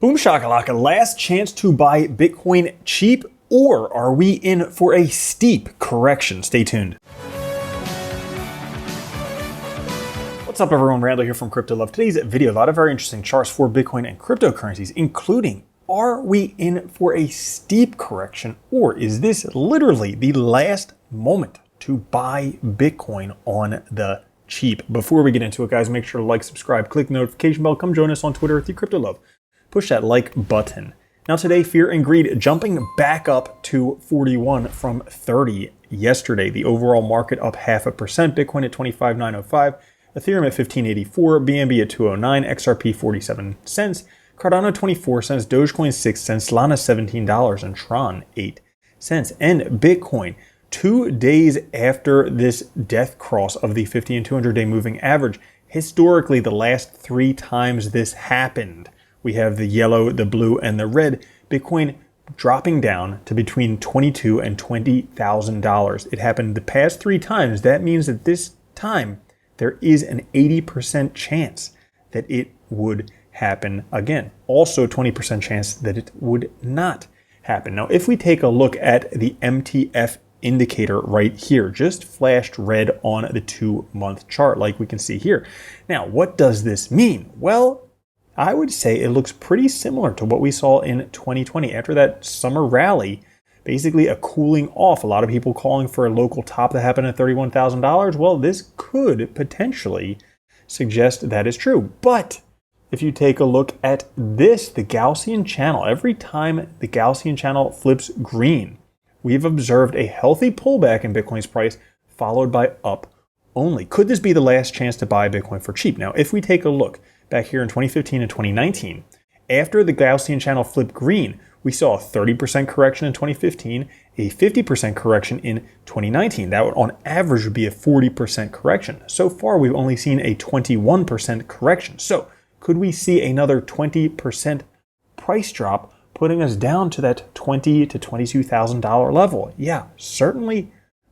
Boom shakalaka, last chance to buy Bitcoin cheap, or are we in for a steep correction? Stay tuned. What's up everyone, Randall here from Crypto Love. Today's video, a lot of very interesting charts for Bitcoin and cryptocurrencies, including, are we in for a steep correction, or is this literally the last moment to buy Bitcoin on the cheap? Before we get into it, guys, make sure to like, subscribe, click the notification bell, come join us on Twitter at Crypto Love. Push that like button. Now today, fear and greed jumping back up to 41 from 30 yesterday. The overall market up 0.5%, Bitcoin at 25,905, Ethereum at 1584, BNB at 209, XRP 47 cents, Cardano 24 cents, Dogecoin 6 cents, Solana $17, and Tron 8 cents. And Bitcoin, 2 days after this death cross of the 50 and 200 day moving average, historically the last 3 times this happened, we have the yellow, the blue, and the red. Bitcoin dropping down to between $22,000 and $20,000. It happened the past 3 times. That means that this time there is an 80% chance that it would happen again. Also 20% chance that it would not happen. Now, if we take a look at the MTF indicator right here, just flashed red on the 2-month chart like we can see here. Now, what does this mean? Well, I would say it looks pretty similar to what we saw in 2020 after that summer rally, basically a cooling off. A lot of people calling for a local top that happened at $31,000. Well, this could potentially suggest that is true. But if you take a look at this, the Gaussian channel, every time the Gaussian channel flips green, we've observed a healthy pullback in Bitcoin's price followed by up only. Could this be the last chance to buy Bitcoin for cheap? Now, if we take a look back here in 2015 and 2019, after the Gaussian channel flipped green, we saw a 30% correction in 2015, a 50% correction in 2019. That would, on average, would be a 40% correction. So far, we've only seen a 21% correction. So could we see another 20% price drop, putting us down to that $20,000 to $22,000 level? Yeah, certainly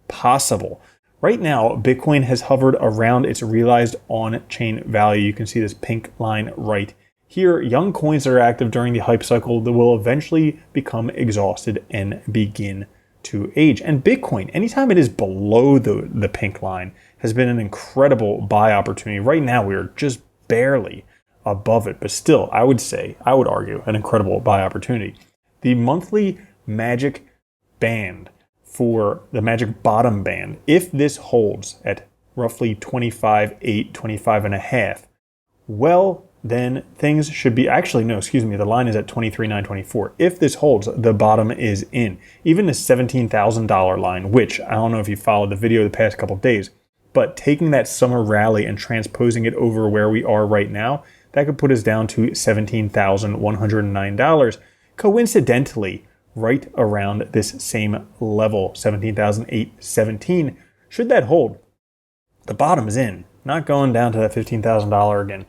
possible. Right now, Bitcoin has hovered around its realized on-chain value. You can see this pink line right here. Young coins that are active during the hype cycle that will eventually become exhausted and begin to age. And Bitcoin, anytime it is below the pink line, has been an incredible buy opportunity. Right now, we are just barely above it, but still, I would argue, an incredible buy opportunity. The monthly magic band for the magic bottom band, if this holds at roughly 25.8, 25.5, well, then things should be, the line is at 23,924. If this holds, the bottom is in. Even the $17,000 line, which I don't know if you followed the video the past couple of days, but taking that summer rally and transposing it over where we are right now, that could put us down to $17,109. Coincidentally, right around this same level, 17,817. Should that hold, the bottom is in, not going down to that $15,000 again.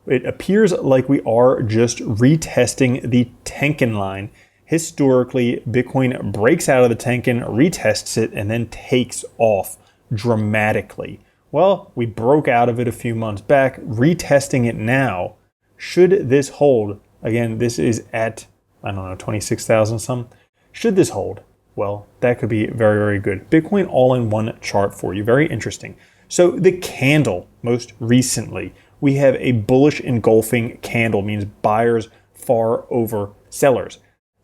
It appears like we are just retesting the Tenkan line. Historically, Bitcoin breaks out of the Tenkan, retests it, and then takes off dramatically. Well, we broke out of it a few months back, retesting it now. Should this hold, again, this is at 26,000 some. Should this hold? Well, that could be very, very good. Bitcoin all-in-one chart for you. Very interesting. So the candle, most recently, we have a bullish engulfing candle, means buyers far over sellers.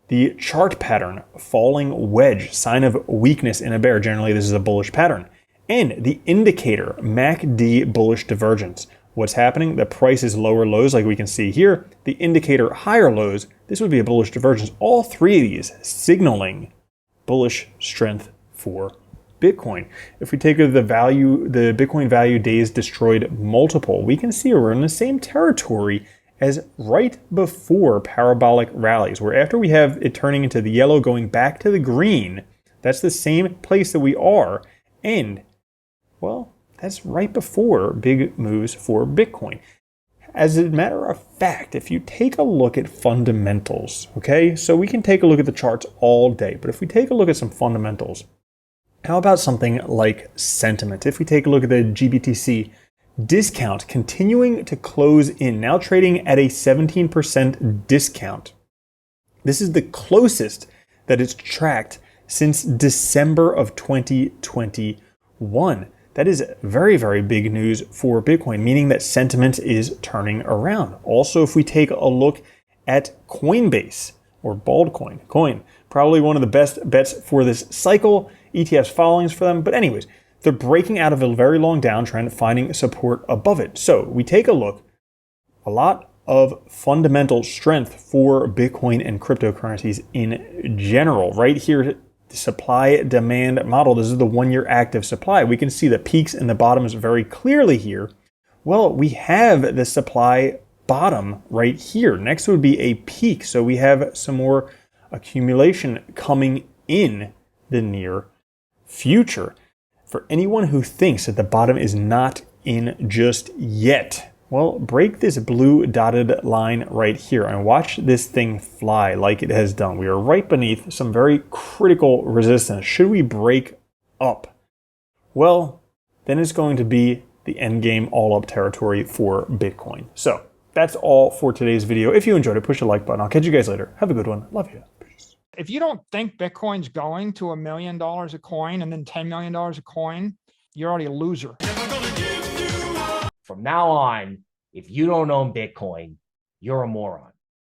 The chart pattern, falling wedge, sign of weakness in a bear. Generally, this is a bullish pattern. And the indicator, MACD bullish divergence. What's happening? The price is lower lows like we can see here. The indicator higher lows, this would be a bullish divergence. All 3 of these signaling bullish strength for Bitcoin. If we take the Bitcoin value days destroyed multiple, we can see we're in the same territory as right before parabolic rallies, where after we have it turning into the yellow going back to the green, that's the same place that we are. And, well, that's right before big moves for Bitcoin. As a matter of fact, if you take a look at fundamentals, okay, so we can take a look at the charts all day, but if we take a look at some fundamentals, how about something like sentiment? If we take a look at the GBTC discount continuing to close in, now trading at a 17% discount. This is the closest that it's tracked since December of 2021. That is very, very big news for Bitcoin, meaning that sentiment is turning around. Also, if we take a look at Coinbase, or Baldcoin, probably one of the best bets for this cycle, ETFs followings for them. But anyways, they're breaking out of a very long downtrend, finding support above it. So we take a look, a lot of fundamental strength for Bitcoin and cryptocurrencies in general. Right here, the supply-demand model, this is the one-year active supply. We can see the peaks and the bottoms very clearly here. Well, we have the supply bottom right here. Next would be a peak. So we have some more accumulation coming in the near future. For anyone who thinks that the bottom is not in just yet, well, break this blue dotted line right here and watch this thing fly like it has done. We are right beneath some very critical resistance. Should we break up? Well, then it's going to be the end game all up territory for Bitcoin. So that's all for today's video. If you enjoyed it, push the like button. I'll catch you guys later. Have a good one. Love you. Peace. If you don't think Bitcoin's going to $1 million a coin and then $10 million a coin, you're already a loser. From now on, if you don't own Bitcoin, you're a moron.